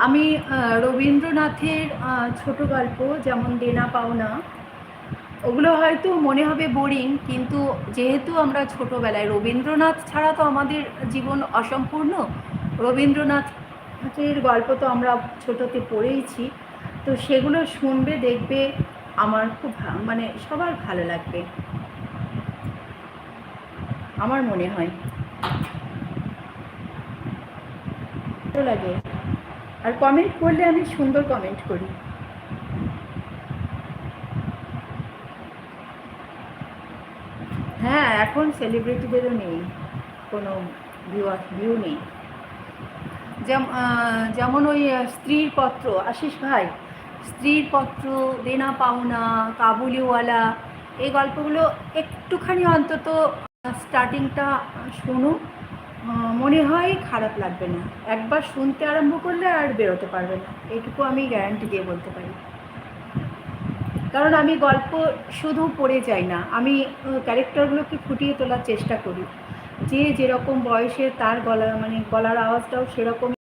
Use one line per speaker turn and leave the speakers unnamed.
আমি রবীন্দ্রনাথের ছোট গল্প যেমন দেনা পাওনা, ওগুলো হয়তো মনে হবে বোরিং, কিন্তু যেহেতু আমরা ছোটোবেলায় রবীন্দ্রনাথ ছাড়া তো আমাদের জীবন অসম্পূর্ণ। রবীন্দ্রনাথের গল্প তো আমরা ছোটোতে পড়েইছি, তো সেগুলো শুনবে দেখবে আমার খুব মানে সবার ভালো লাগবে, আমার মনে হয় ভালো লাগে। আর কমেন্ট করলে আমি সুন্দর কমেন্ট করি। হ্যাঁ, এখন সেলিব্রিটিদেরও নেই কোনো ভিউ নেই। যেমন ওই স্ত্রীর পত্র, আশিস ভাই, স্ত্রীর পত্র, দেনা পাওনা, কাবুলিওয়ালা, এই গল্পগুলো একটুখানি অন্তত স্টার্টিংটা শুনুন, মনে হয় খারাপ লাগবে না। একবার শুনতে আরম্ভ করলে আর বেরোতে পারবে না, এইটুকু আমি গ্যারান্টি দিয়ে বলতে পারি। কারণ আমি গল্প শুধু পড়ে যাই না, আমি ক্যারেক্টারগুলোকে ফুটিয়ে তোলার চেষ্টা করি। যে যেরকম বয়সে তার গলা, মানে গলার আওয়াজটাও সেরকম